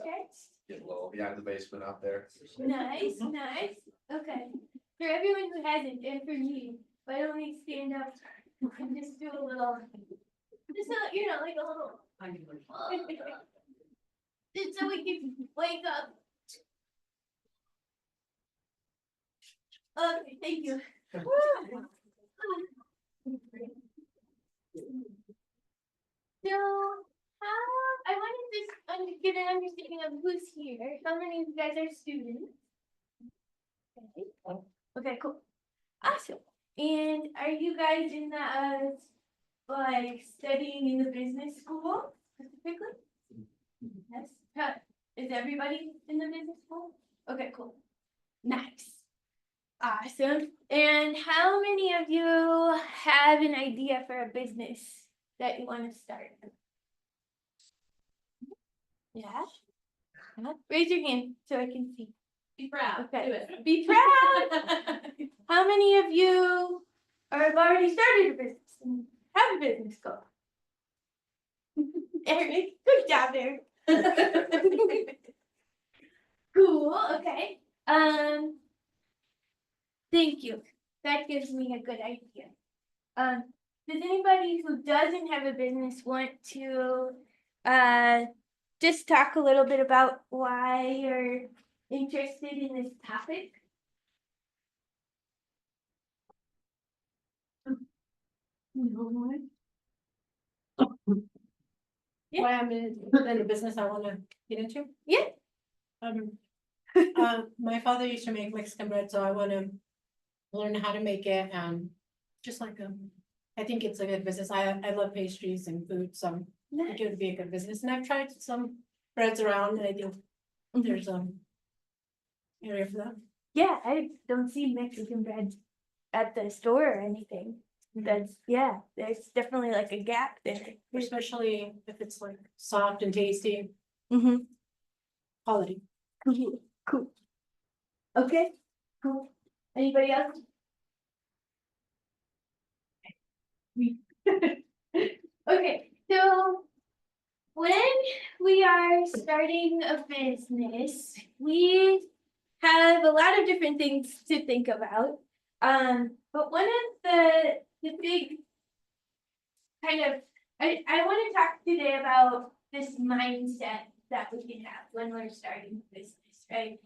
Okay. Get a little, yeah, in the basement out there. Nice, nice. Okay. For everyone who hasn't, and for me, why don't we stand up and just do a little, just a, you know, like a little. Just so we can wake up. Okay, thank you. So, I wanted to get an understanding of who's here. How many of you guys are students? Okay. Okay, cool. Awesome. And are you guys in the like studying in the business school specifically? Yes. Is everybody in the business school? Okay, cool. Nice. Awesome. And how many of you have an idea for a business that you want to start? Yeah. Raise your hand so I can see. Be proud. Okay. Do it. Be proud. How many of you have already started a business and have a business goal? Eric, good job, Eric. Cool. Okay. Thank you. That gives me a good idea. Does anybody who doesn't have a business want to just talk a little bit about why you're interested in this topic? Yeah. Why I'm in a business I want to get into? Yeah. My father used to make Mexican bread, so I want to learn how to make it, and just like I think it's a good business. I love pastries and food, so I think it would be a good business. And I've tried some breads around, and I think there's area for that. Yeah, I don't see Mexican bread at the store or anything. That's there's definitely like a gap there. Especially if it's like soft and tasty, Mm-hmm. quality. Cool. Okay, cool. Anybody else? Okay, so when we are starting a business, we have a lot of different things to think about. But one of the big kind of I want to talk today about this mindset that we can have when we're starting a business, right?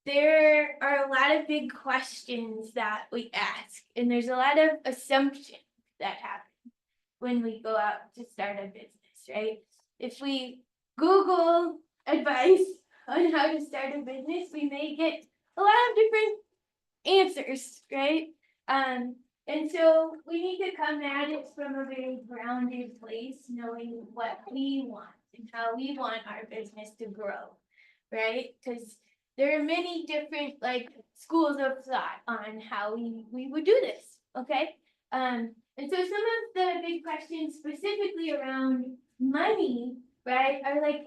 There are a lot of big questions that we ask, and there's a lot of assumptions that happen when we go out to start a business, right? If we Google advice on how to start a business, we may get a lot of different answers, right? And so we need to come at it from a very grounded place, knowing what we want and how we want our business to grow, right? Because there are many different like schools of thought on how we would do this, okay? And so some of the big questions specifically around money, right, are like,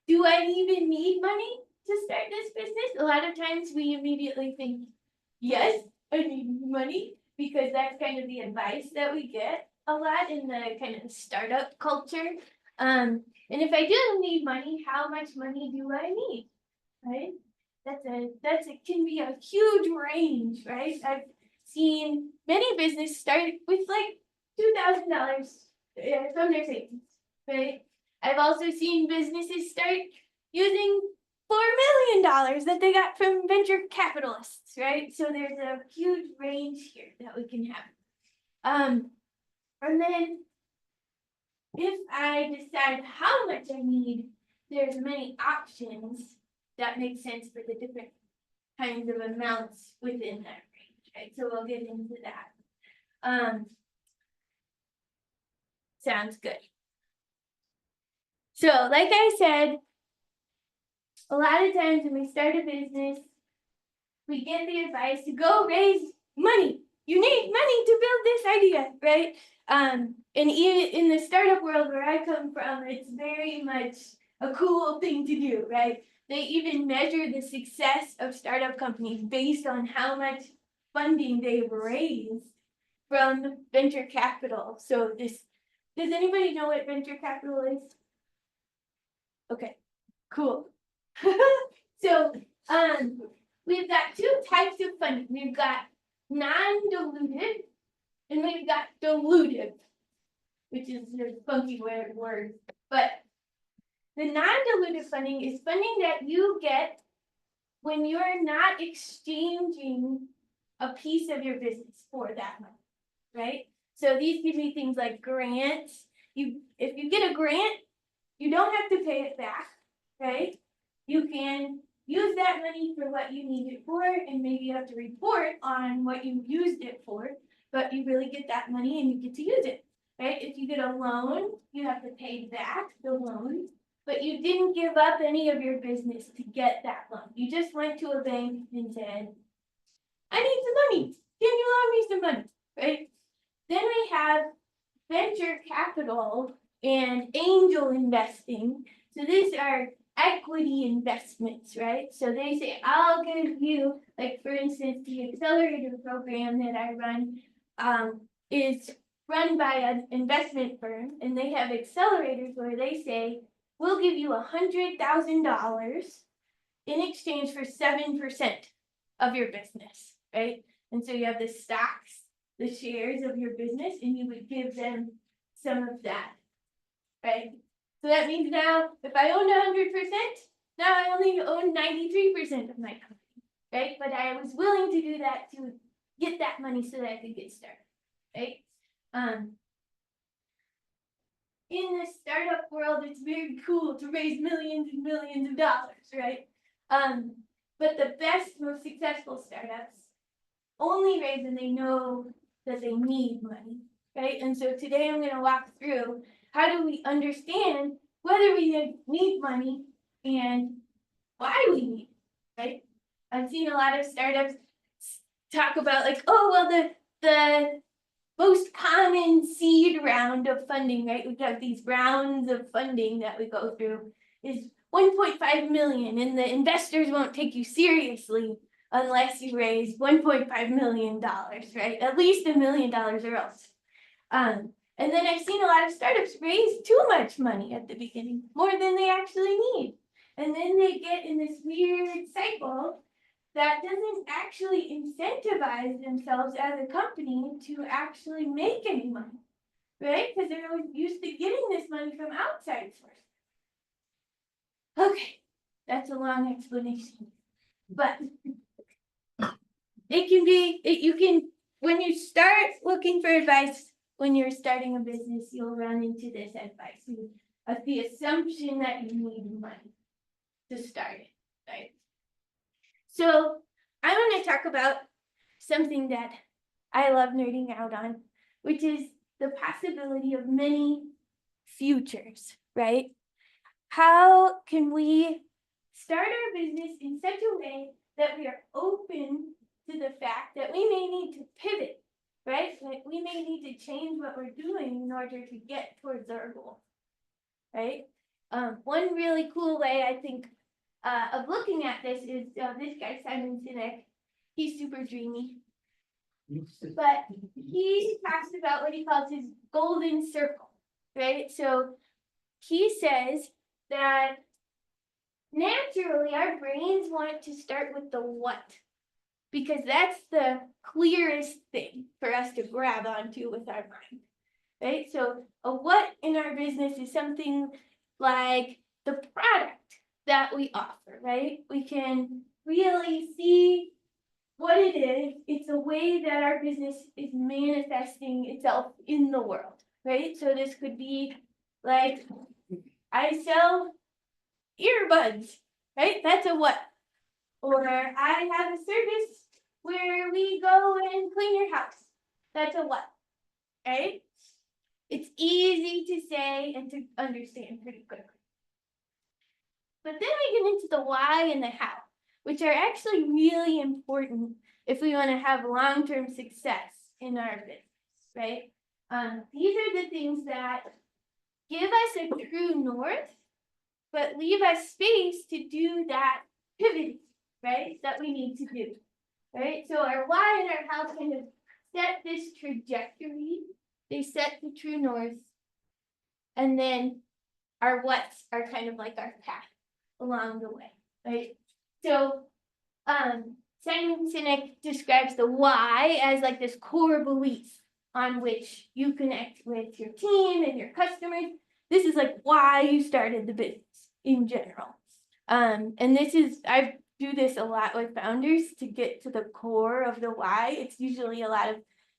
do I even need money to start this business? A lot of times we immediately think, yes, I need money, because that's kind of the advice that we get a lot in the kind of startup culture. And if I do need money, how much money do I need? Right? That's can be a huge range, right? I've seen many businesses start with like $2,000 from their savings, right? I've also seen businesses start using $4 million that they got from venture capitalists, right? So there's a huge range here that we can have. And then if I decide how much I need, there's many options that make sense for the different kinds of amounts within that range, right? So we'll get into that. Sounds good. So like I said, a lot of times when we start a business, we get the advice to go raise money. You need money to build this idea, right? And even in the startup world where I come from, it's very much a cool thing to do, right? They even measure the success of startup companies based on how much funding they've raised from venture capital. So does anybody know what venture capital is? Okay, cool. So, we've got two types of funding. We've got non-dilutive and we've got dilutive, which is a funky word, but the non-dilutive funding is funding that you get when you're not exchanging a piece of your business for that money, right? So these could be things like grants. If you get a grant, you don't have to pay it back, right? You can use that money for what you need it for, and maybe you have to report on what you used it for, but you really get that money and you get to use it, right? If you get a loan, you have to pay back the loan, but you didn't give up any of your business to get that loan. You just went to a bank and said, I need some money. Can you loan me some money, right? Then we have venture capital and angel investing. So these are equity investments, right? So they say, I'll give you, like for instance, the accelerator program that I run is run by an investment firm, and they have accelerators where they say, we'll give you $100,000 in exchange for 7% of your business, right? And so you have the stocks, the shares of your business, and you would give them some of that, right? So that means now, if I own 100%, now I only own 93% of my company, right? But I was willing to do that to get that money so that I could get started, right? In the startup world, it's very cool to raise millions and millions of dollars, right? But the best, most successful startups only raise when they know that they need money, right? And so today I'm going to walk through how do we understand whether we need money and why we need it, right? I've seen a lot of startups talk about like, oh, well, the most common seed round of funding, right? We have these rounds of funding that we go through is 1.5 million, and the investors won't take you seriously unless you raise $1.5 million, right? At least $1 million or else. And then I've seen a lot of startups raise too much money at the beginning, more than they actually need. And then they get in this weird cycle that doesn't actually incentivize themselves as a company to actually make any money, right? Because they're used to getting this money from outside sources. Okay, that's a long explanation, but it can be, you can, when you start looking for advice, when you're starting a business, you'll run into this advice, the assumption that you need money to start it, right? So I want to talk about something that I love nerding out on, which is the possibility of many futures, right? How can we start our business in such a way that we are open to the fact that we may need to pivot, right? Like we may need to change what we're doing in order to get towards our goal, right? One really cool way I think of looking at this is this guy, Simon Sinek. He's super dreamy, but he talks about what he calls his golden circle, right? So he says that naturally our brains want to start with the what, because that's the clearest thing for us to grab onto with our mind, right? So a what in our business is something like the product that we offer, right? We can really see what it is. It's a way that our business is manifesting itself in the world, right? So this could be like, I sell earbuds, right? That's a what. Or I have a service where we go and clean your house. That's a what, right? It's easy to say and to understand pretty quickly. But then we get into the why and the how, which are actually really important if we want to have long-term success in our business, right? These are the things that give us a true north, but leave us space to do that pivoting, right? That we need to do, right? So our why and our how kind of set this trajectory. They set the true north, and then our what's are kind of like our path along the way, right? So, Simon Sinek describes the why as like this core belief on which you connect with your team and your customers. This is like why you started the business in general. And this is, I do this a lot with founders to get to the core of the why. It's usually a lot of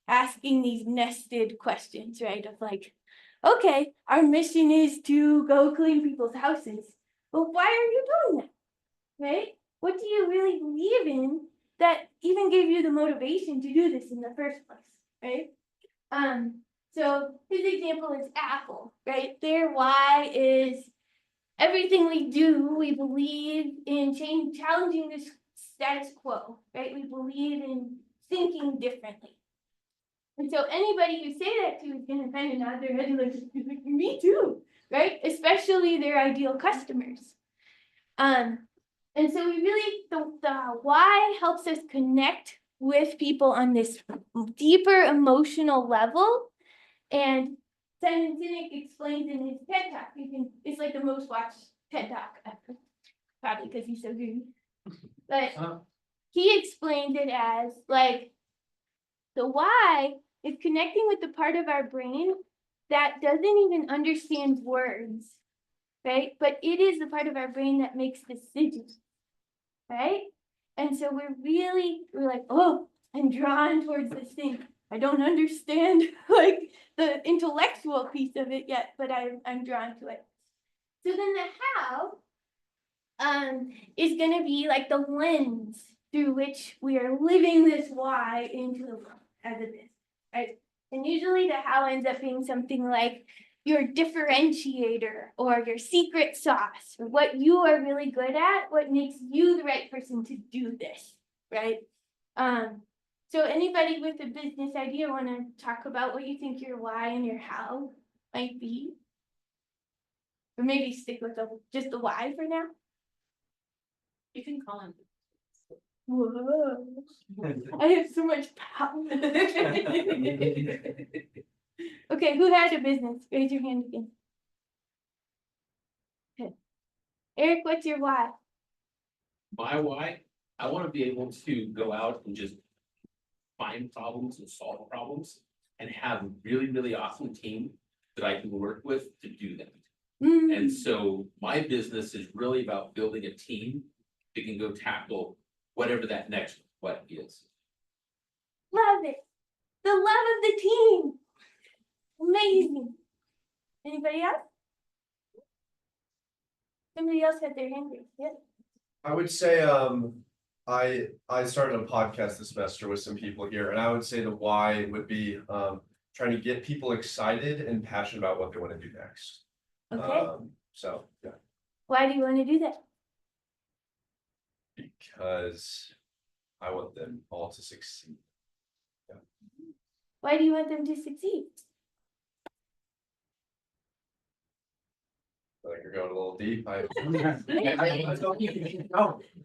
asking these nested questions, right? Of like, okay, our mission is to go clean people's houses. Well, why are you doing that? Right? What do you really believe in that even gave you the motivation to do this in the first place? Right? So his example is Apple, right? Their why is everything we do, we believe in challenging the status quo, right? We believe in thinking differently. And so anybody you say that to is gonna kind of nod their head and like, me too, right? Especially their ideal customers. And so we really, the why helps us connect with people on this deeper emotional level. And Simon Sinek explains in his TED Talk, it's like the most watched TED Talk ever, probably because he's so good. But he explained it as like the why is connecting with the part of our brain that doesn't even understand words, right? But it is the part of our brain that makes decisions, right? And so we're like, oh, I'm drawn towards this thing. I don't understand like the intellectual piece of it yet, but I'm drawn to it. So then the how is gonna be like the lens through which we are living this why into the world as a business, right? And usually the how ends up being something like your differentiator or your secret sauce, or what you are really good at, what makes you the right person to do this, right? So anybody with a business idea want to talk about what you think your why and your how might be? Or maybe stick with just the why for now? You can call him. Whoa, I have so much power. Okay, who has a business? Raise your hand again. Okay. Eric, what's your why? My why, I want to be able to go out and just find problems and solve problems and have a really, really awesome team that I can work with to do that. And so my business is really about building a team that can go tackle whatever that next what is. Love it. The love of the team. Amazing. Anybody else? Somebody else had their hand raised. Yeah. I would say, I started a podcast this semester with some people here, and I would say the why would be, trying to get people excited and passionate about what they want to do next. Okay. So, yeah, Why do you want to do that? because I want them all to succeed. Why do you want them to succeed? I think you're going a little deep.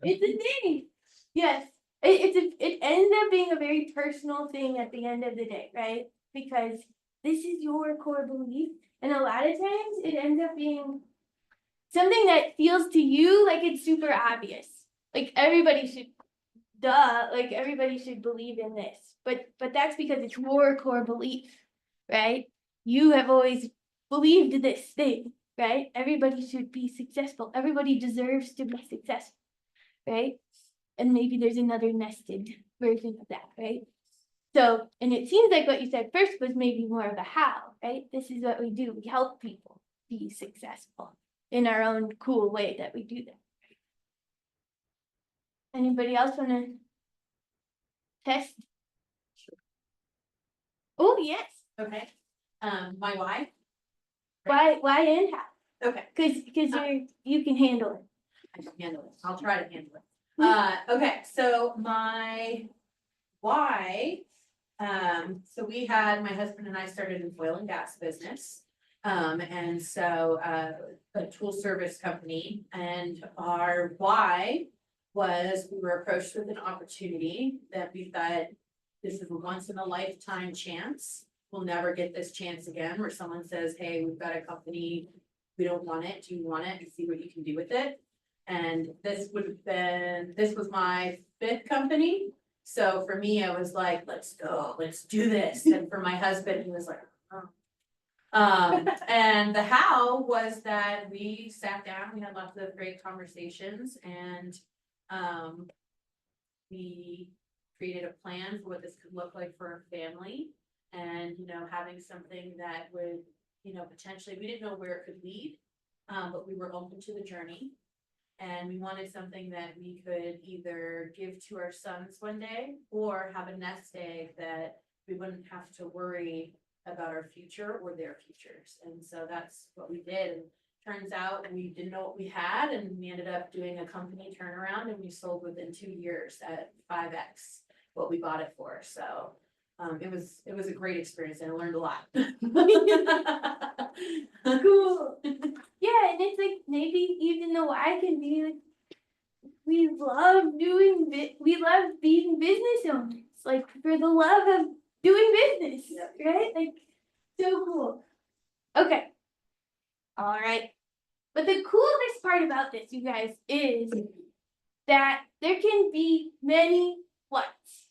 It's a thing. Yes. It ends up being a very personal thing at the end of the day, right? Because this is your core belief. And a lot of times it ends up being something that feels to you like it's super obvious. Like everybody should, like everybody should believe in this. But that's because it's your core belief, right? You have always believed this thing, right? Everybody should be successful. Everybody deserves to be successful, right? And maybe there's another nested version of that, right? So, and it seems like what you said first was maybe more of a how, right? This is what we do. We help people be successful in our own cool way that we do that. Anybody else want to test? Oh, yes. Okay, my why? Why and how? Okay, Because you can handle it. I can handle it, I'll try to handle it. Okay, so my why, so my husband and I started an oil and gas business. And so, a tool service company, and our why was we were approached with an opportunity that we thought this is a once in a lifetime chance. We'll never get this chance again, where someone says, hey, we've got a company we don't want it, do you want it, and see what you can do with it. And this was my 5th company. So for me, I was like, let's go, let's do this. And for my husband, he was like, oh. And the how was that we sat down, we had lots of great conversations, and we created a plan for what this could look like for a family. And, having something that would, potentially, we didn't know where it could lead, but we were open to the journey. And we wanted something that we could either give to our sons one day or have a nest egg that we wouldn't have to worry about our future or their futures. And so that's what we did. And turns out we didn't know what we had, and we ended up doing a company turnaround, and we sold within 2 years at 5x what we bought it for. So it was a great experience, and I learned a lot. Cool. Yeah, and it's like maybe even though I can be like, we love being business owners, like for the love of doing business, Yep. right? Like, so cool. Okay. All right. But the coolest part about this, you guys, is that there can be many whats,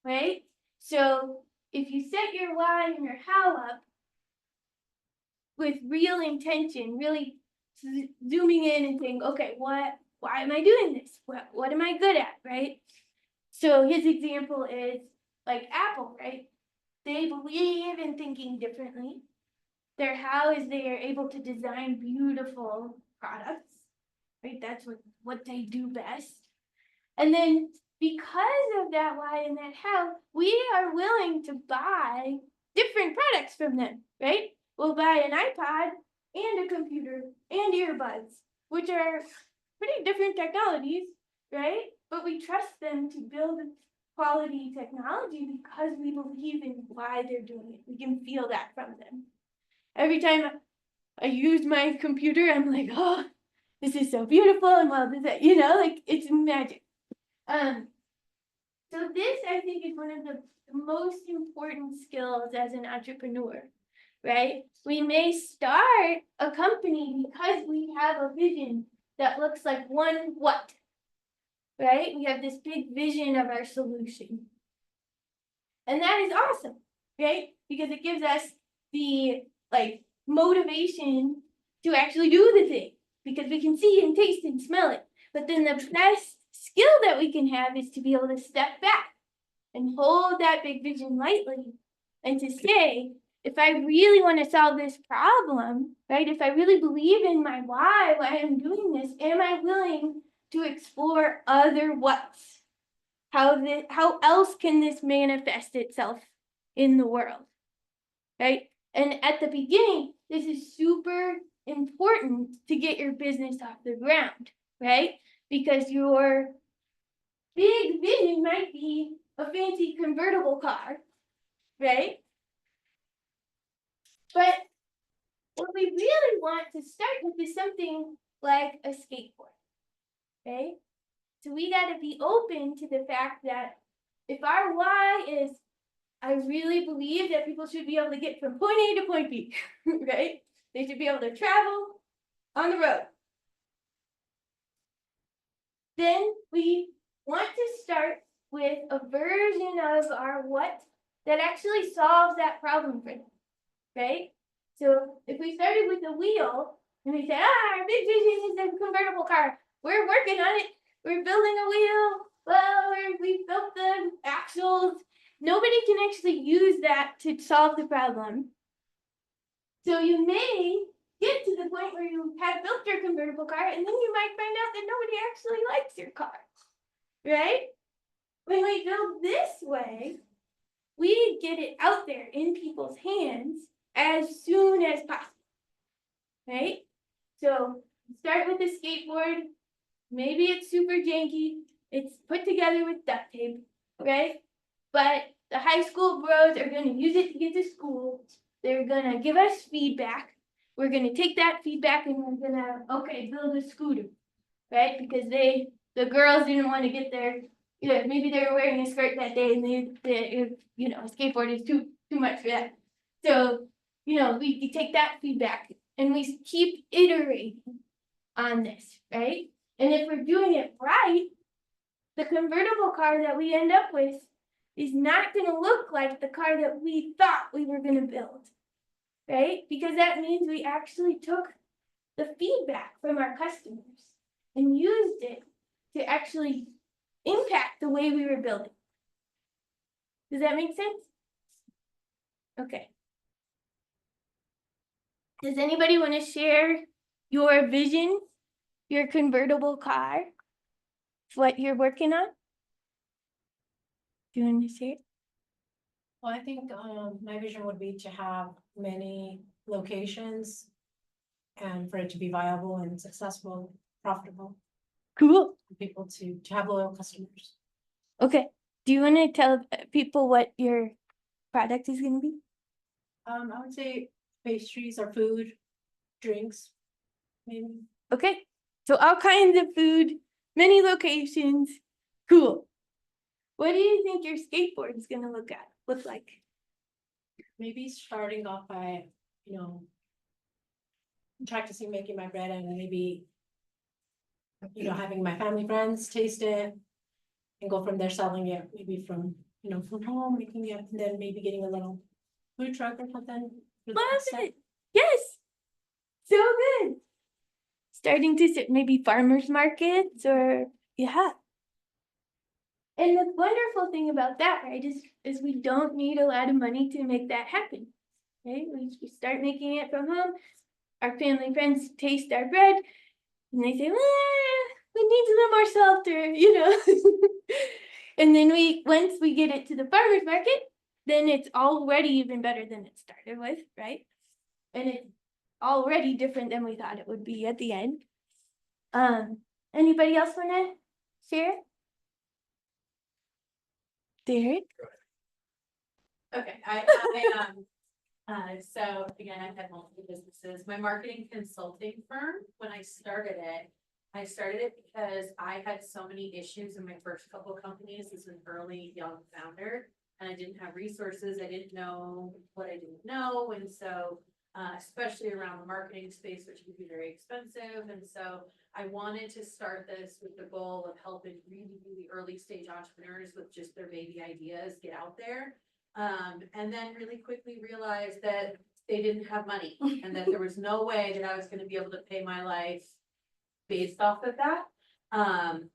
right? So if you set your why and your how up with real intention, really zooming in and saying, okay, why am I doing this? What am I good at, right? So his example is like Apple, right? They believe in thinking differently. Their how is they are able to design beautiful products, right? That's what they do best. And then because of that why and that how, we are willing to buy different products from them, right? We'll buy an iPod and a computer and earbuds, which are pretty different technologies, right? But we trust them to build quality technology because we believe in why they're doing it. We can feel that from them. Every time I use my computer, I'm like, oh, this is so beautiful, and well, this, like it's magic. So this, I think, is one of the most important skills as an entrepreneur, right? We may start a company because we have a vision that looks like one what, right? We have this big vision of our solution. And that is awesome, right? Because it gives us the motivation to actually do the thing, because we can see and taste and smell it. But then the best skill that we can have is to be able to step back and hold that big vision lightly, and to say, if I really want to solve this problem, right? If I really believe in my why I'm doing this, am I willing to explore other whats? How else can this manifest itself in the world, right? And at the beginning, this is super important to get your business off the ground, right? Because your big vision might be a fancy convertible car, right? But what we really want to start with is something like a skateboard, okay? So we got to be open to the fact that if our why is, I really believe that people should be able to get from point A to point B, right? They should be able to travel on the road. Then we want to start with a version of our what that actually solves that problem for them, right? So if we started with a wheel and we said, our big vision is a convertible car, we're working on it, we're building a wheel, well, we built the axles, nobody can actually use that to solve the problem. So you may get to the point where you have built your convertible car, and then you might find out that nobody actually likes your car, right? When we build this way, we get it out there in people's hands as soon as possible, right? So start with a skateboard. Maybe it's super janky. It's put together with duct tape, right? But the high school bros are going to use it to get to school. They're going to give us feedback. We're going to take that feedback and we're going to, okay, build a scooter, right? Because the girls didn't want to get their, maybe they were wearing a skirt that day and they a skateboard is too much for that. So, we take that feedback and we keep iterating on this, right? And if we're doing it right, the convertible car that we end up with is not gonna look like the car that we thought we were gonna build. Right? Because that means we actually took the feedback from our customers and used it to actually impact the way we were building. Does that make sense? Okay. Does anybody want to share your vision, your convertible car, what you're working on? Do you want to share? Well, I think my vision would be to have many locations. And for it to be viable and successful, profitable, Cool. for people to have loyal customers. Okay. Do you want to tell people what your product is going to be? I would say pastries or food, drinks, maybe. Okay. So all kinds of food, many locations. Cool. What do you think your skateboard is going to look like? Maybe starting off by, practicing making my bread and maybe, having my family friends taste it and go from there selling it, maybe from home, making it, and then maybe getting a little food truck or something. for the Love next step. it. Yes. So good. Starting to sit maybe farmers markets or yeah. And the wonderful thing about that, right, is we don't need a lot of money to make that happen. Right? We start making it from home. Our family and friends taste our bread and they say, we need a little more salt, And then once we get it to the farmer's market, then it's already even better than it started with, right? And it's already different than we thought it would be at the end. Anybody else wanna share? Derek? Okay, so again, I've had multiple businesses. My marketing consulting firm, when I started it because I had so many issues in my first couple of companies as an early young founder. And I didn't have resources. I didn't know what I didn't know. And so, especially around the marketing space, which can be very expensive. And so I wanted to start this with the goal of helping really early stage entrepreneurs with just their baby ideas get out there. And then really quickly realized that they didn't have money and that there was no way that I was gonna be able to pay my life based off of that.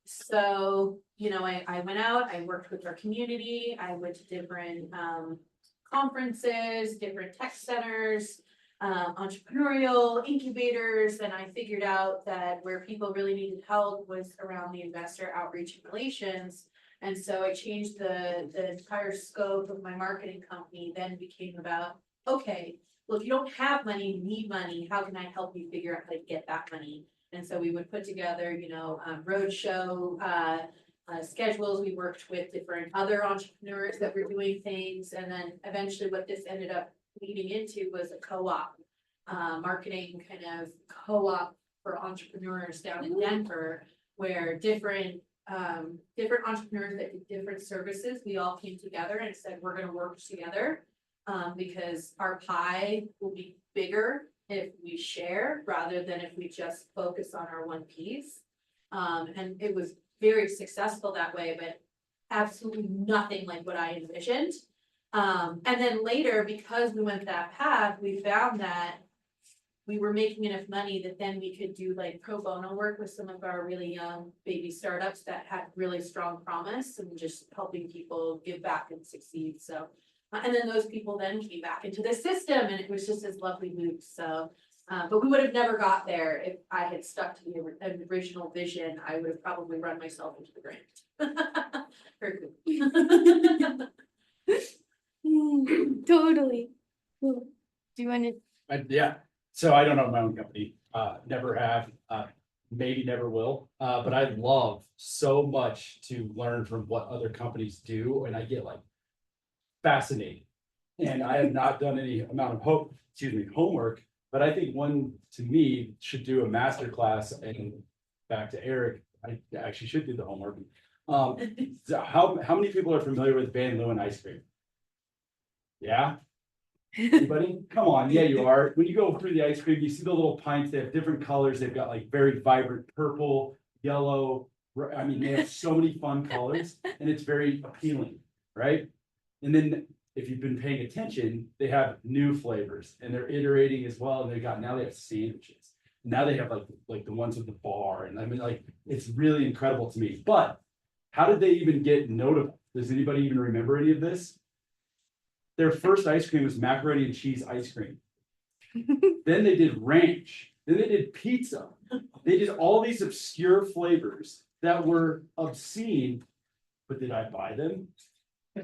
So, I went out, I worked with our community, I went to different conferences, different tech centers, entrepreneurial incubators, and I figured out that where people really needed help was around the investor outreach and relations. And so I changed the entire scope of my marketing company, then became about, okay, well, if you don't have money, you need money, how can I help you figure out how to get that money? And so we would put together, roadshow schedules. We worked with different other entrepreneurs that were doing things. And then eventually what this ended up leading into was a co-op, marketing kind of co-op for entrepreneurs down in Denver, where different entrepreneurs that did different services, we all came together and said, we're gonna work together. Because our pie will be bigger if we share rather than if we just focus on our one piece. And it was very successful that way, but absolutely nothing like what I envisioned. And then later, because we went that path, we found that we were making enough money that then we could do like pro bono work with some of our really young baby startups that had really strong promise and just helping people give back and succeed. So, and then those people then came back into the system and it was just this lovely loop. So, but we would have never got there if I had stuck to the original vision. I would have probably run myself into the ground. Very cool. Totally. Cool. Do you want to? Yeah, so I don't own my own company, never have, maybe never will. But I love so much to learn from what other companies do, and I get like fascinated. And I have not done any amount of homework, but I think one to me should do a master class. And back to Eric, I actually should do the homework. So how many people are familiar with Van Leeuwen ice cream? Yeah, Anybody? Come on, yeah, you are. When you go through the ice cream, you see the little pints, they have different colors. They've got like very vibrant purple, yellow. I mean, they have so many fun colors and it's very appealing, right? And then if you've been paying attention, they have new flavors and they're iterating as well. And now they have sandwiches. Now they have like the ones with the bar. And I mean, like, it's really incredible to me. But how did they even get notable? Does anybody even remember any of this? Their first ice cream was macaroni and cheese ice cream. Then they did ranch. Then they did pizza. They did all these obscure flavors that were obscene. But did I buy them?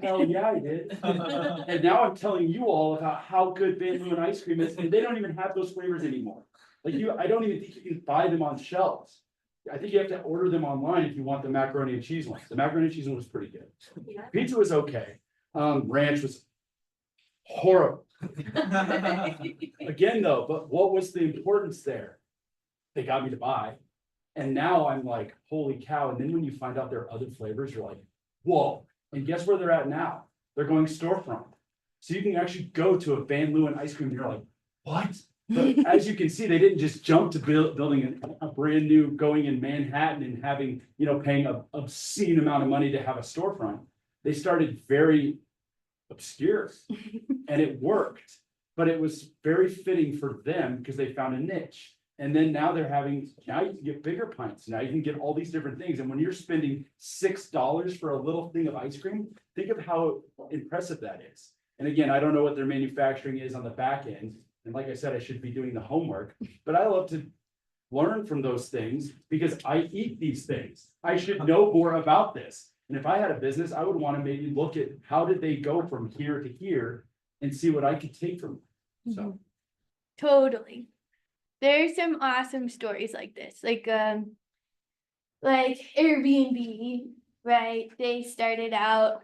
Hell yeah, I did. And now I'm telling you all about how good Van Leeuwen ice cream is, and they don't even have those flavors anymore. Like I don't even think you can buy them on shelves. I think you have to order them online if you want the macaroni and cheese one. The macaroni and cheese one was pretty good. Pizza was okay. Ranch was horrible. Again, though, but what was the importance there? They got me to buy. And now I'm like, holy cow. And then when you find out there are other flavors, you're like, whoa. And guess where they're at now? They're going storefront. So you can actually go to a Van Leeuwen ice cream and you're like, what? But as you can see, they didn't just jump to building a brand new, going in Manhattan and having, paying an obscene amount of money to have a storefront. They started very obscure and it worked, but it was very fitting for them because they found a niche. And then now you can get bigger pints. Now you can get all these different things. And when you're spending $6 for a little thing of ice cream, think of how impressive that is. And again, I don't know what their manufacturing is on the back end. And like I said, I should be doing the homework, but I love to learn from those things because I eat these things. I should know more about this. And if I had a business, I would want to maybe look at how did they go from here to here and see what I could take from them. So Totally. There's some awesome stories like this, like Airbnb, right? They started out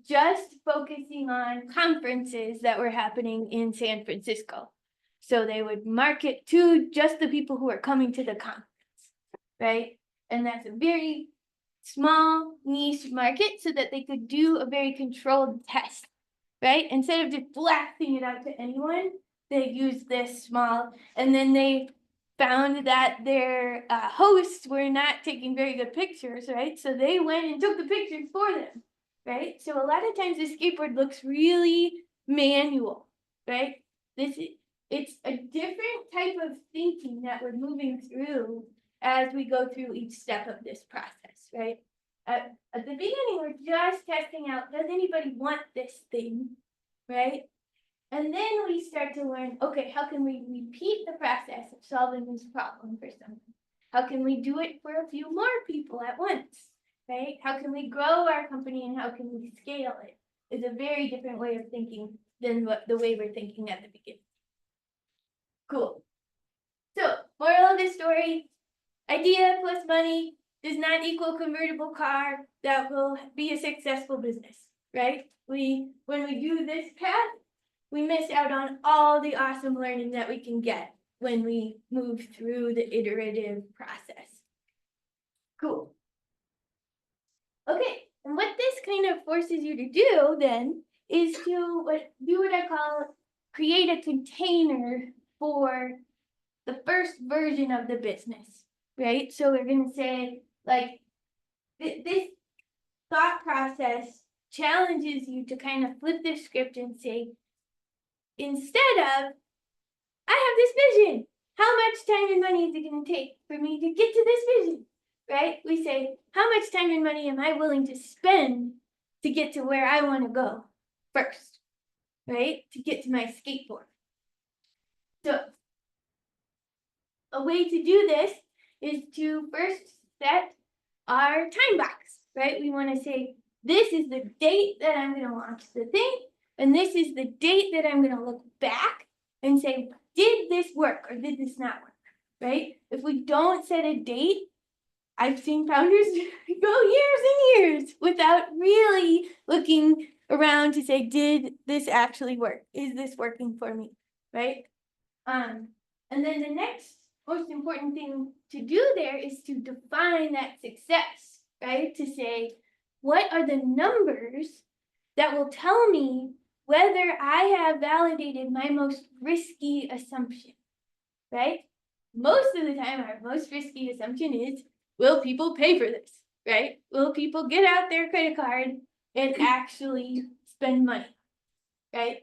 just focusing on conferences that were happening in San Francisco. So they would market to just the people who are coming to the conference, right? And that's a very small niche market so that they could do a very controlled test, right? Instead of just blasting it out to anyone, they used this small, and then they found that their hosts were not taking very good pictures, right? So they went and took the pictures for them, right? So a lot of times the skateboard looks really manual, right? It's a different type of thinking that we're moving through as we go through each step of this process, right? At the beginning, we're just testing out, does anybody want this thing, right? And then we start to learn, okay, how can we repeat the process of solving this problem for someone? How can we do it for a few more people at once, right? How can we grow our company and how can we scale it? It's a very different way of thinking than the way we're thinking at the beginning. Cool. So, moral of the story, idea plus money does not equal convertible car that will be a successful business, right? When we do this path, we miss out on all the awesome learning that we can get when we move through the iterative process. Cool. Okay, and what this kind of forces you to do then is to do what I call create a container for the first version of the business, right? So we're going to say, like, this thought process challenges you to kind of flip the script and say, instead of, I have this vision, how much time and money is it going to take for me to get to this vision, right? We say, how much time and money am I willing to spend to get to where I want to go first, right? To get to my skateboard. So a way to do this is to first set our time box, right? We want to say, this is the date that I'm going to launch the thing. And this is the date that I'm going to look back and say, did this work or did this not work, right? If we don't set a date, I've seen founders go years and years without really looking around to say, did this actually work? Is this working for me, right? And then the next most important thing to do there is to define that success, right? To say, what are the numbers that will tell me whether I have validated my most risky assumption, right? Most of the time, our most risky assumption is, will people pay for this, right? Will people get out their credit card and actually spend money, right?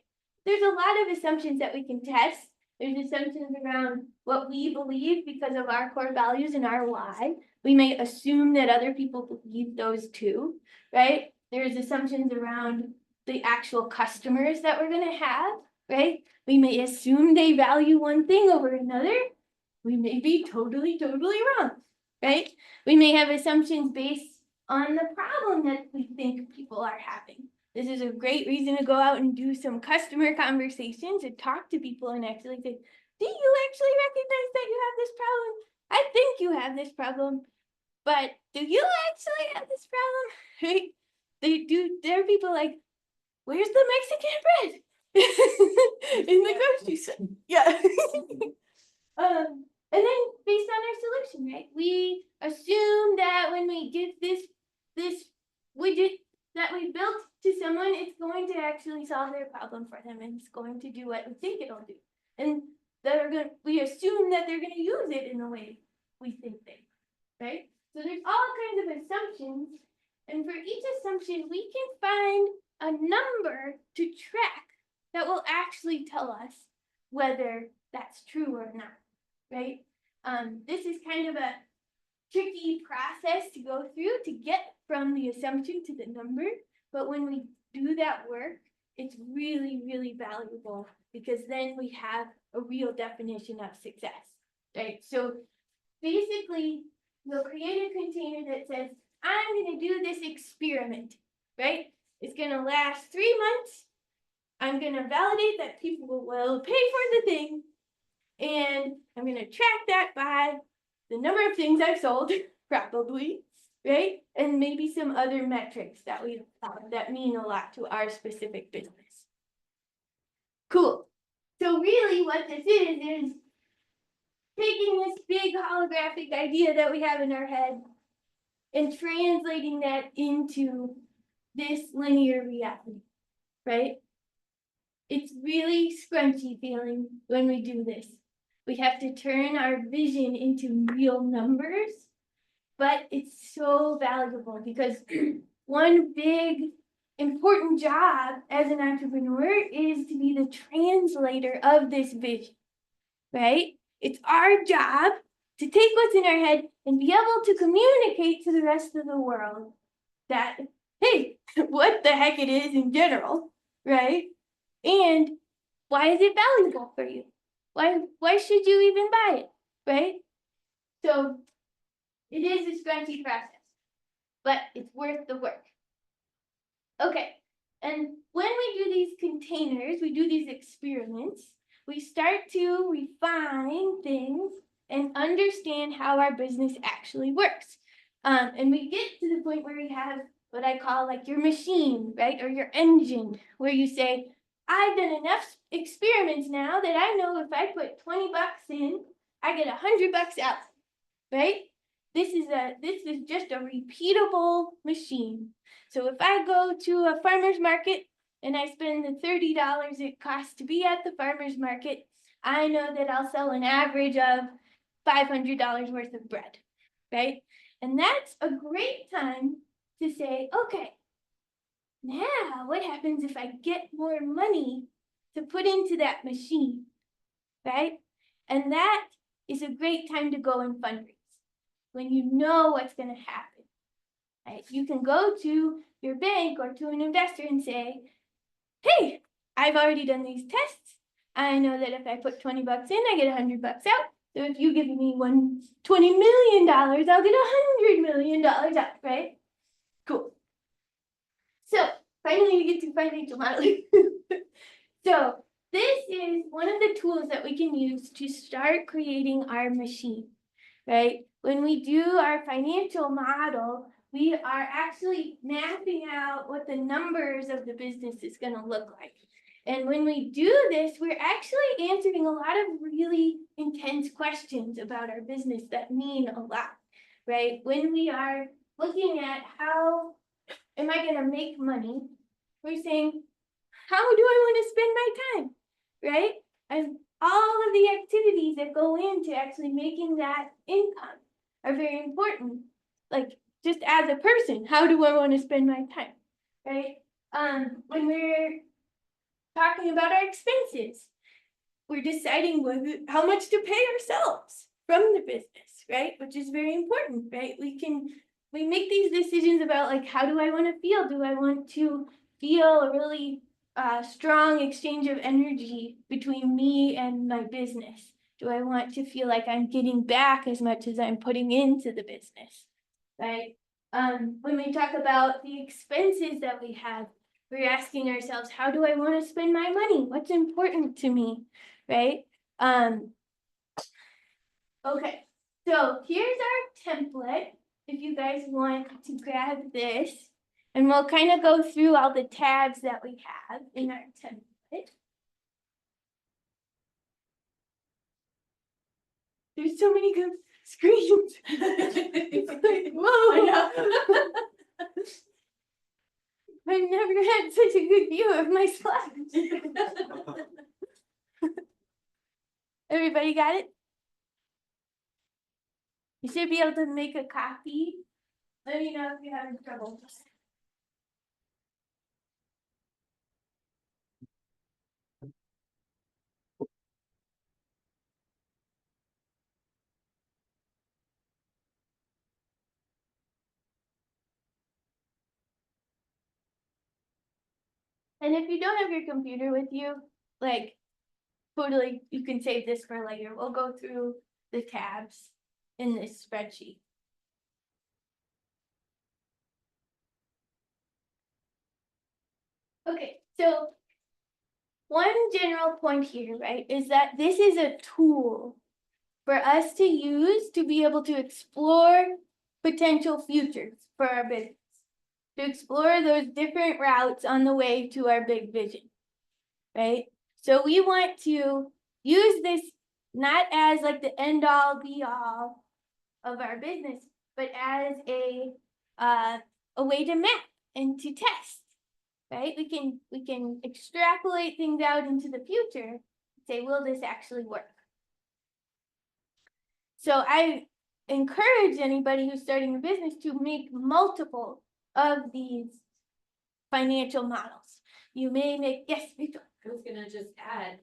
There's a lot of assumptions that we can test. There's assumptions around what we believe because of our core values and our why. We may assume that other people believe those too, right? There's assumptions around the actual customers that we're gonna have, right? We may assume they value one thing over another. We may be totally wrong, right? We may have assumptions based on the problem that we think people are having. This is a great reason to go out and do some customer conversations and talk to people and actually say, do you actually recognize that you have this problem? I think you have this problem, but do you actually have this problem? Right? There are people like, where's the Mexican bread? In the grocery store. Yeah. And then based on our solution, right? We assume that when we give this widget that we built to someone, it's going to actually solve their problem for them and it's going to do what we think it'll do. And we assume that they're gonna use it in the way we think they, right? So there's all kinds of assumptions, and for each assumption, we can find a number to track that will actually tell us whether that's true or not, right? This is kind of a tricky process to go through to get from the assumption to the number, but when we do that work, it's really valuable because then we have a real definition of success, right? So basically, we'll create a container that says, I'm gonna do this experiment, right? It's gonna last 3 months. I'm gonna validate that people will pay for the thing, and I'm gonna track that by the number of things I've sold, probably, right? And maybe some other metrics that we that mean a lot to our specific business. Cool. So really what this is taking this big holographic idea that we have in our head and translating that into this linear reality, right? It's really scrunchy feeling when we do this. We have to turn our vision into real numbers, but it's so valuable because one big important job as an entrepreneur is to be the translator of this vision, right? It's our job to take what's in our head and be able to communicate to the rest of the world that, hey, what the heck it is in general, right? And why is it valuable for you? Why should you even buy it, right? So it is a scrunchy process, but it's worth the work. Okay, and when we do these containers, we do these experiments, we start to refine things and understand how our business actually works. And we get to the point where we have what I call like your machine, right? Or your engine, where you say, I've done enough experiments now that I know if I put 20 bucks in, I get 100 bucks out, right? This is just a repeatable machine. So if I go to a farmer's market and I spend the $30 it costs to be at the farmer's market, I know that I'll sell an average of $500 worth of bread, right? And that's a great time to say, okay, now what happens if I get more money to put into that machine, right? And that is a great time to go and fundraise when you know what's going to happen, right? You can go to your bank or to an investor and say, hey, I've already done these tests. I know that if I put 20 bucks in, I get 100 bucks out. So if you give me $20 million, I'll get $100 million out, right? Cool. So finally we get to financial modeling. So this is one of the tools that we can use to start creating our machine, right? When we do our financial model, we are actually mapping out what the numbers of the business is going to look like. And when we do this, we're actually answering a lot of really intense questions about our business that mean a lot, right? When we are looking at how am I going to make money, we're saying, how do I want to spend my time, right? And all of the activities that go into actually making that income are very important. Like, just as a person, how do I want to spend my time, right? When we're talking about our expenses, we're deciding how much to pay ourselves from the business, right? Which is very important, right? We make these decisions about like, how do I want to feel? Do I want to feel a really strong exchange of energy between me and my business? Do I want to feel like I'm getting back as much as I'm putting into the business, right? When we talk about the expenses that we have, we're asking ourselves, how do I want to spend my money? What's important to me, right? Okay, so here's our template. If you guys want to grab this, and we'll kind of go through all the tabs that we have in our template. There's so many good screens. It's like, whoa. I know. I've never had such a good view of my slides. Everybody got it? You should be able to make a copy. Let me know if you're having trouble. And if you don't have your computer with you, like, totally, you can save this for later. We'll go through the tabs in this spreadsheet. Okay, so one general point here, right, is that this is a tool for us to use to be able to explore potential futures for our business, to explore those different routes on the way to our big vision, right? So we want to use this not as like the end all be all of our business, but as a way to map and to test, right? We can extrapolate things out into the future and say, will this actually work? So I encourage anybody who's starting a business to make multiple of these financial models. You may make, yes, Rachel. I was gonna just add,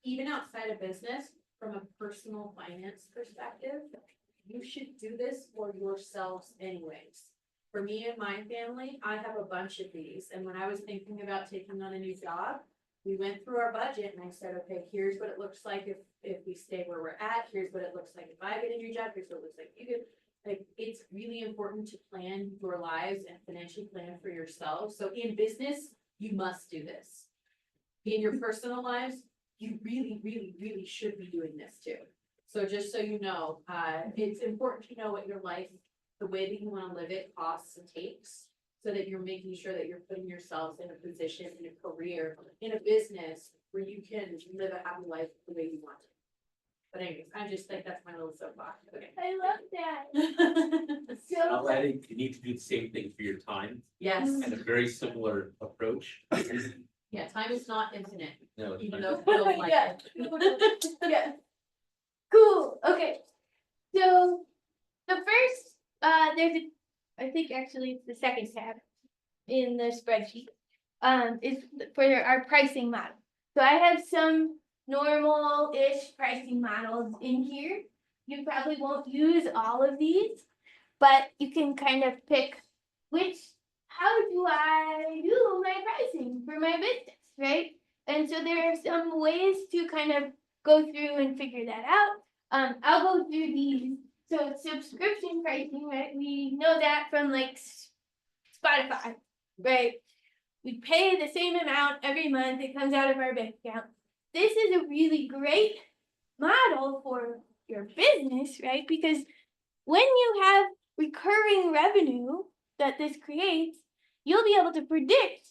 even outside of business, from a personal finance perspective, you should do this for yourselves anyways. For me and my family, I have a bunch of these, and when I was thinking about taking on a new job, we went through our budget and I said, okay, here's what it looks like if we stay where we're at, here's what it looks like if I get a new job, here's what it looks like you get. Like, it's really important to plan your lives and financially plan for yourself. So in business, you must do this. In your personal lives, you really, really, really should be doing this too. So just so you know, it's important to know what your life, the way that you want to live it, costs and takes, so that you're making sure that you're putting yourselves in a position, in a career, in a business where you can live a happy life the way you want to. But anyways, I just think that's my little soapbox. Okay. I love that. So, I think you need to do the same thing for your time Yes, and a very similar approach. yeah, time is not infinite, No, it's even not. though it feels like yeah, it. yeah. Cool. Okay. So the first, I think actually it's the second tab in the spreadsheet, is for our pricing model. So I have some normal-ish pricing models in here. You probably won't use all of these, but you can kind of pick how do I do my pricing for my business, right? And so there are some ways to kind of go through and figure that out. I'll go through these. So subscription pricing, right? We know that from like Spotify, right? We pay the same amount every month. It comes out of our bank account. This is a really great model for your business, right? Because when you have recurring revenue that this creates, you'll be able to predict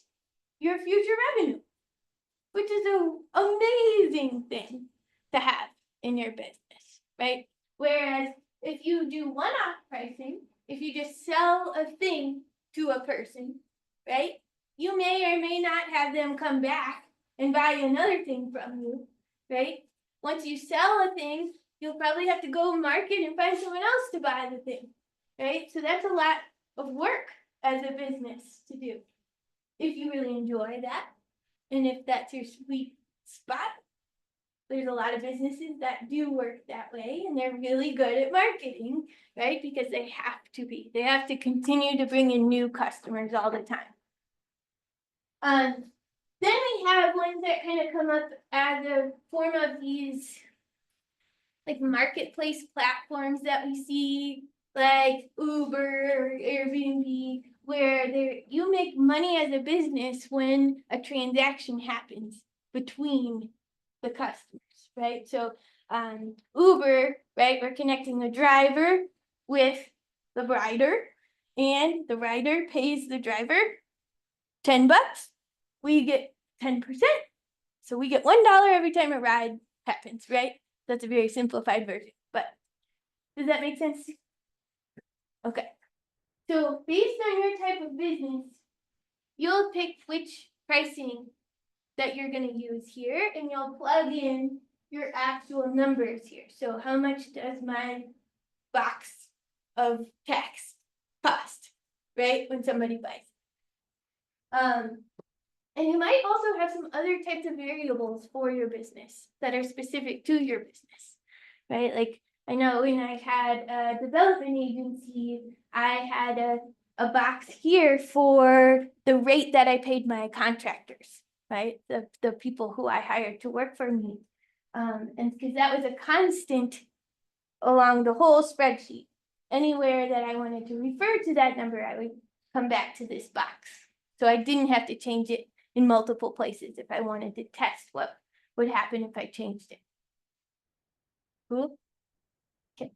your future revenue, which is an amazing thing to have in your business, right? Whereas if you do one-off pricing, if you just sell a thing to a person, right? you may or may not have them come back and buy another thing from you, right? Once you sell a thing, you'll probably have to go market and find someone else to buy the thing, right? So that's a lot of work as a business to do. If you really enjoy that, and if that's your sweet spot, there's a lot of businesses that do work that way, and they're really good at marketing, right? Because they have to be. They have to continue to bring in new customers all the time. Then we have ones that kind of come up as a form of these like marketplace platforms that we see, like Uber or Airbnb, where you make money as a business when a transaction happens between the customers, right? So Uber, right, we're connecting the driver with the rider, and the rider pays the driver $10. We get 10%. So we get $1 every time a ride happens, right? That's a very simplified version, but does that make sense? Okay. So based on your type of business, you'll pick which pricing that you're going to use here, and you'll plug in your actual numbers here. So how much does my box of text cost, right, when somebody buys? And you might also have some other types of variables for your business that are specific to your business, right? Like I know when I had a development agency, I had a box here for the rate that I paid my contractors, right? The people who I hired to work for me. And because that was a constant along the whole spreadsheet. Anywhere that I wanted to refer to that number, I would come back to this box. So I didn't have to change it in multiple places if I wanted to test what would happen if I changed it. Cool? Okay.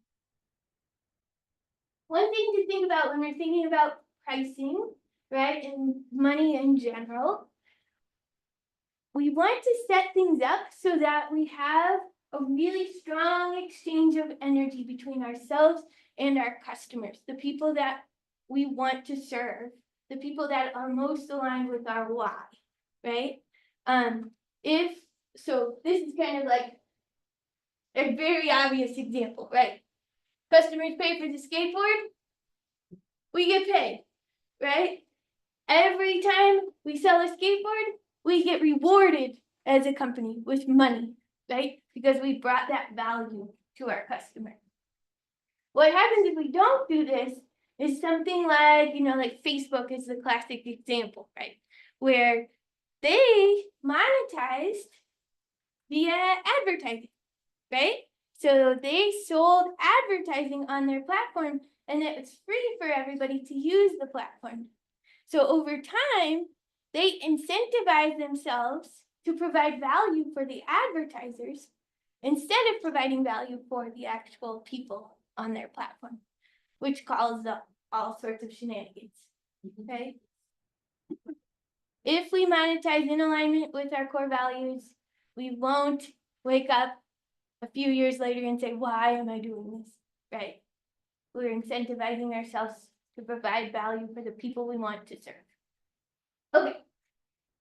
One thing to think about when we're thinking about pricing, right, and money in general, we want to set things up so that we have a really strong exchange of energy between ourselves and our customers, the people that we want to serve, the people that are most aligned with our why, right? So this is kind of like a very obvious example, right? Customers pay for the skateboard, we get paid, right? Every time we sell a skateboard, we get rewarded as a company with money, right? Because we brought that value to our customer. What happens if we don't do this is something like, like Facebook is the classic example, right? Where they monetized via advertising, right? So they sold advertising on their platform, and it was free for everybody to use the platform. So over time, they incentivize themselves to provide value for the advertisers instead of providing value for the actual people on their platform, which causes all sorts of shenanigans, okay? If we monetize in alignment with our core values, we won't wake up a few years later and say, why am I doing this, right? We're incentivizing ourselves to provide value for the people we want to serve. Okay.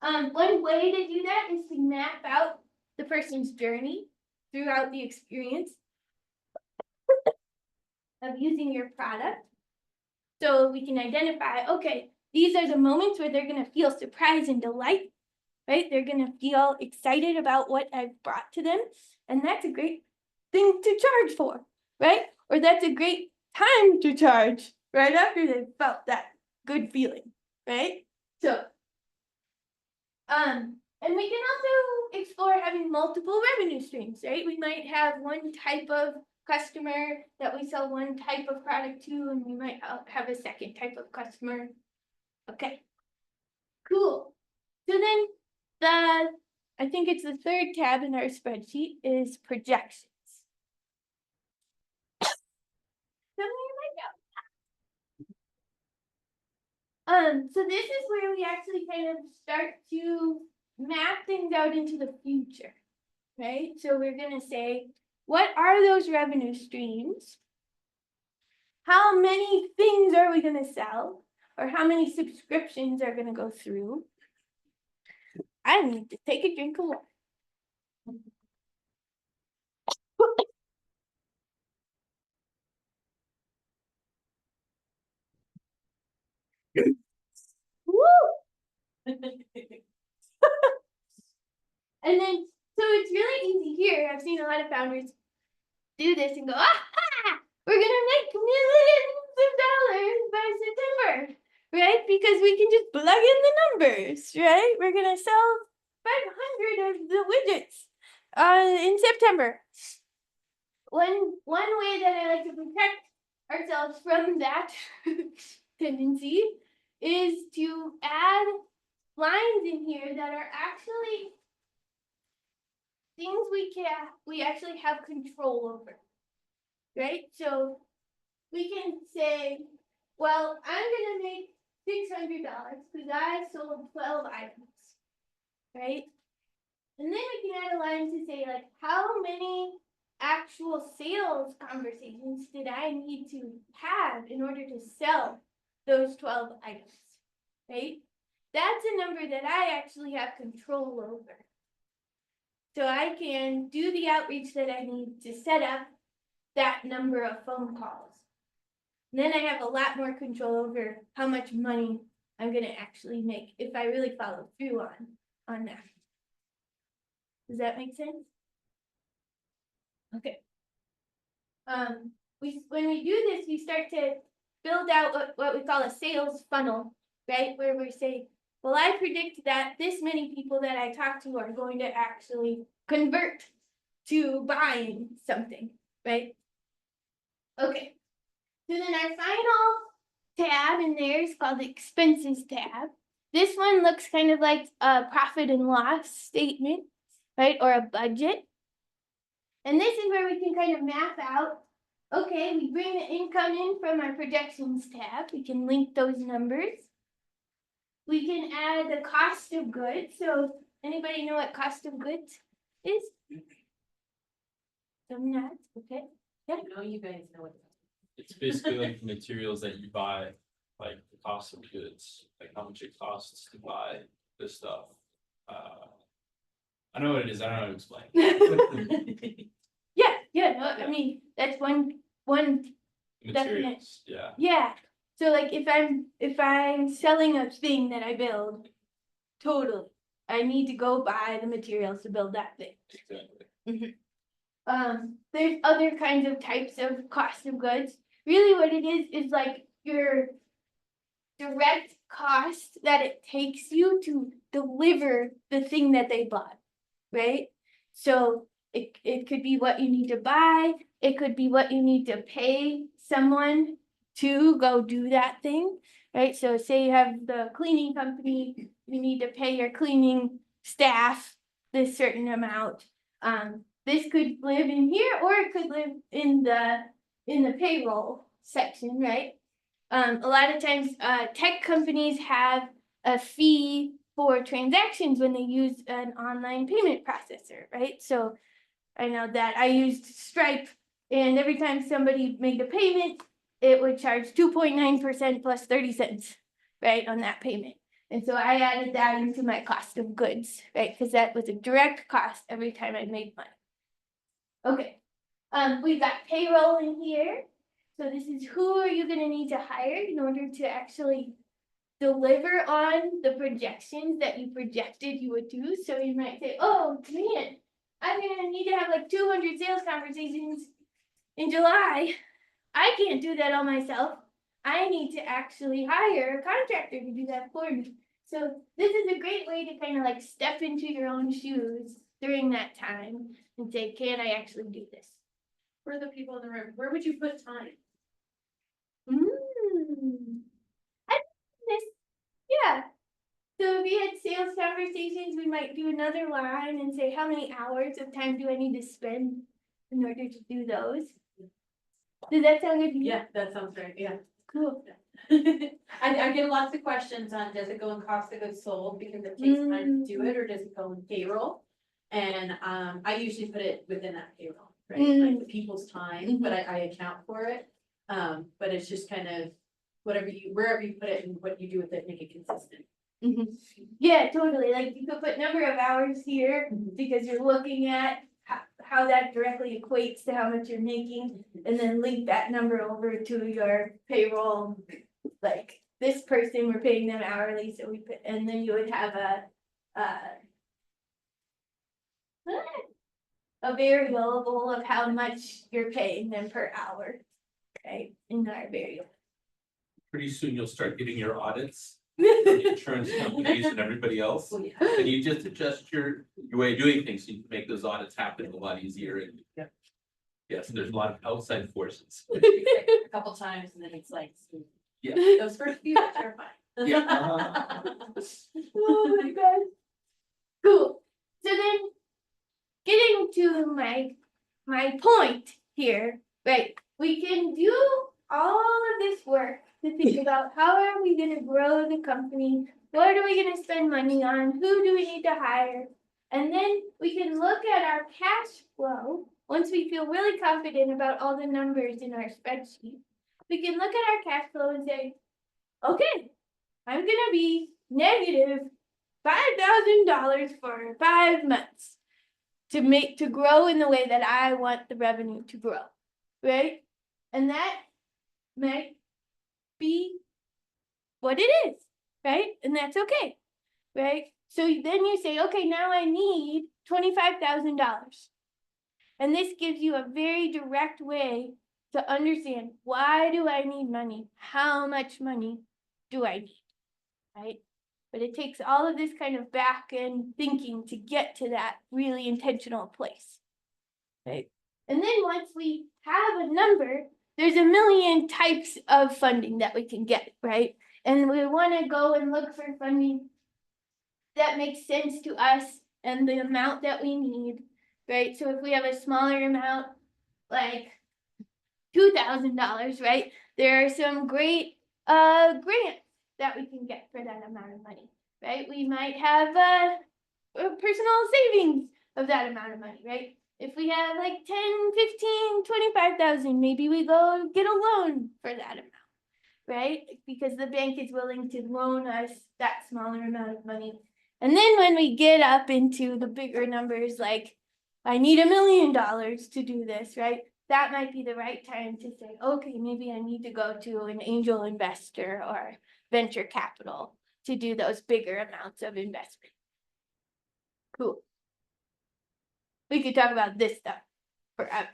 One way to do that is to map out the person's journey throughout the experience of using your product. So we can identify, okay, these are the moments where they're going to feel surprise and delight, right? They're going to feel excited about what I've brought to them. And that's a great thing to charge for, right? Or that's a great time to charge right after they felt that good feeling, right? So, and we can also explore having multiple revenue streams, right? We might have one type of customer that we sell one type of product to, and we might have a second type of customer. Okay, cool. So then I think it's the third tab in our spreadsheet is projections. So this is where we actually kind of start to map things out into the future, right? So we're going to say, what are those revenue streams? How many things are we going to sell? Or how many subscriptions are going to go through? I need to take a drink of water. Woo! And then, so it's really easy here. I've seen a lot of founders do this and go, ah, we're gonna make millions of dollars by September, right? Because we can just plug in the numbers, right? We're gonna sell 500 of the widgets in September. One way that I like to protect ourselves from that tendency is to add lines in here that are actually things we actually have control over, right? So we can say, well, I'm gonna make $600 because I sold 12 items, right? And then we can add a line to say, like, how many actual sales conversations did I need to have in order to sell those 12 items, right? That's a number that I actually have control over. So I can do the outreach that I need to set up that number of phone calls. And then I have a lot more control over how much money I'm gonna actually make if I really follow through on that. Does that make sense? Okay. When we do this, we start to build out what we call a sales funnel, right? Where we say, well, I predict that this many people that I talk to are going to actually convert to buying something, right? Okay. So then our final tab in there is called the expenses tab. This one looks kind of like a profit and loss statement, right? Or a budget. And this is where we can kind of map out, okay, we bring the income in from our projections tab. We can link those numbers. We can add the cost of goods. So anybody know what cost of goods is? Some nods, okay. I know you guys know what. It's basically like the materials that you buy, like the cost of goods, like how much it costs to buy this stuff. I know what it is, I don't know how to explain. Yeah, no, I mean, that's one Materials, yeah. Yeah, so like if I'm selling a thing that I build, totally, I need to go buy the materials to build that thing. Exactly. There's other kinds of types of cost of goods. Really what it is like your direct cost that it takes you to deliver the thing that they bought, right? So it could be what you need to buy, it could be what you need to pay someone to go do that thing, right? So say you have the cleaning company, you need to pay your cleaning staff this certain amount. This could live in here or it could live in the payroll section, right? A lot of times tech companies have a fee for transactions when they use an online payment processor, right? So I know that I used Stripe, and every time somebody made a payment, it would charge 2.9% plus 30 cents, right, on that payment. And so I added that into my cost of goods, right, because that was a direct cost every time I made money. Okay, we've got payroll in here. So this is who are you gonna need to hire in order to actually deliver on the projections that you projected you would do. So you might say, oh man, I'm gonna need to have like 200 sales conversations in July. I can't do that all myself. I need to actually hire a contractor to do that for me. So this is a great way to kind of like step into your own shoes during that time and say, can I actually do this? For the people in the room, where would you put time? I this, yeah. So if we had sales conversations, we might do another line and say, how many hours of time do I need to spend in order to do those? Does that sound good to you? Yeah, that sounds great, yeah. Cool. I get lots of questions on, does it go in cost of goods sold because it takes time to do it, or does it go in payroll? And I usually put it within that payroll, right, like the people's time, but I account for it. But it's just kind of wherever you put it and what you do with it, make it consistent. Yeah, totally, like you could put number of hours here, because you're looking at how that directly equates to how much you're making. And then link that number over to your payroll, like this person, we're paying them hourly, so we put, and then you would have a variable of how much you're paying them per hour, okay, in our variable. Pretty soon you'll start getting your audits, from the insurance companies and everybody else. And you just adjust your way of doing things, so you can make those audits happen a lot easier and. Yeah. Yes, there's a lot of outside forces. A couple times and then it's like, Yeah. those first few are terrifying. Yeah. Oh my god. Cool. So then, getting to my point here, right? We can do all of this work to think about how are we gonna grow the company? What are we gonna spend money on? Who do we need to hire? And then we can look at our cash flow. Once we feel really confident about all the numbers in our spreadsheet, we can look at our cash flow and say, okay, I'm gonna be negative $5,000 for 5 months to grow in the way that I want the revenue to grow, right? And that might be what it is, right? And that's okay, right? So then you say, okay, now I need $25,000. And this gives you a very direct way to understand, why do I need money? How much money do I need, right? But it takes all of this kind of back end thinking to get to that really intentional place, right? And then once we have a number, there's a million types of funding that we can get, right? And we want to go and look for funding that makes sense to us and the amount that we need, right? So if we have a smaller amount, like $2,000, right? There are some great grants that we can get for that amount of money, right? We might have a personal savings of that amount of money, right? If we have like 10, 15, 25,000, maybe we go get a loan for that amount, right? Because the bank is willing to loan us that smaller amount of money. And then when we get up into the bigger numbers, like I need $1 million to do this, right? That might be the right time to say, okay, maybe I need to go to an angel investor or venture capital to do those bigger amounts of investment. Cool. We could talk about this stuff forever,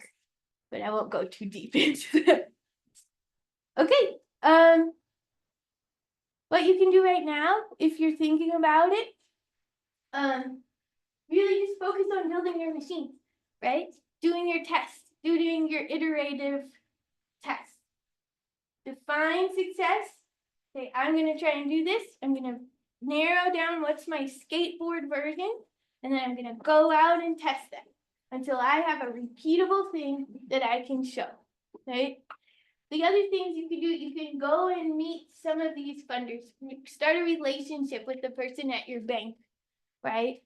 but I won't go too deep into it. Okay, what you can do right now, if you're thinking about it, really just focus on building your machine, right? Doing your tests, doing your iterative tests. Define success. Say, I'm gonna try and do this. I'm gonna narrow down what's my skateboard version, and then I'm gonna go out and test them until I have a repeatable thing that I can show, right? The other things you can do, you can go and meet some of these funders, start a relationship with the person at your bank, right?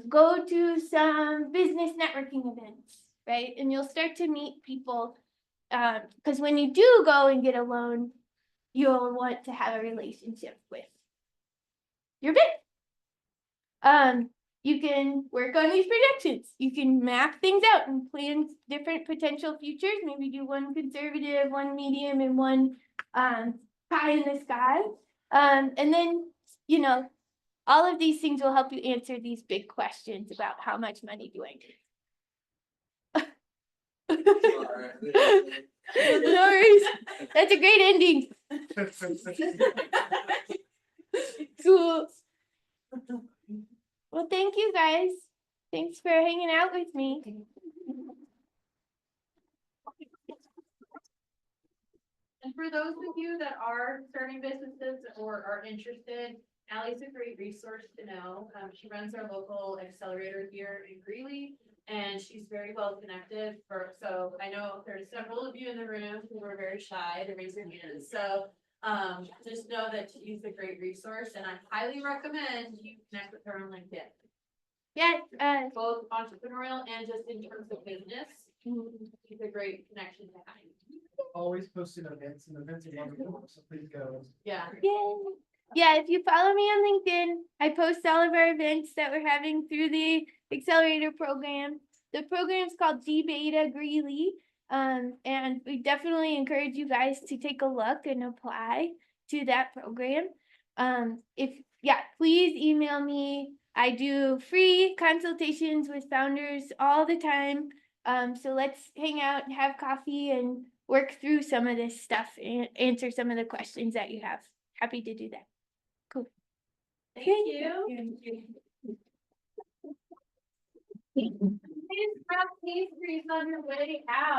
Go to some business networking events, right? And you'll start to meet people, because when you do go and get a loan, you'll want to have a relationship with your bank. You can work on these projections. You can map things out and plan different potential futures. Maybe do one conservative, one medium, and one pie in the sky. And then, you know, all of these things will help you answer these big questions about how much money do I need. No worries. That's a great ending. Cool. Well, thank you guys. Thanks for hanging out with me. And for those of you that are starting businesses or are interested, Allie's a great resource to know. She runs our local accelerator here in Greeley, and she's very well connected so I know there's several of you in the room who are very shy to raise your hands. So just know that she's a great resource, and I highly recommend you connect with her on LinkedIn. Yes, Both entrepreneurial and just in terms of business. She's a great connection to have. Always posting events and events are wonderful, so please go. Yeah. yay. Yeah, if you follow me on LinkedIn, I post all of our events that we're having through the accelerator program. The program's called gBeta Greeley. And we definitely encourage you guys to take a look and apply to that program. Please email me. I do free consultations with founders all the time. So let's hang out, have coffee, and work through some of this stuff and answer some of the questions that you have. Happy to do that. Cool. Thank you. Please grab pastries on your way out.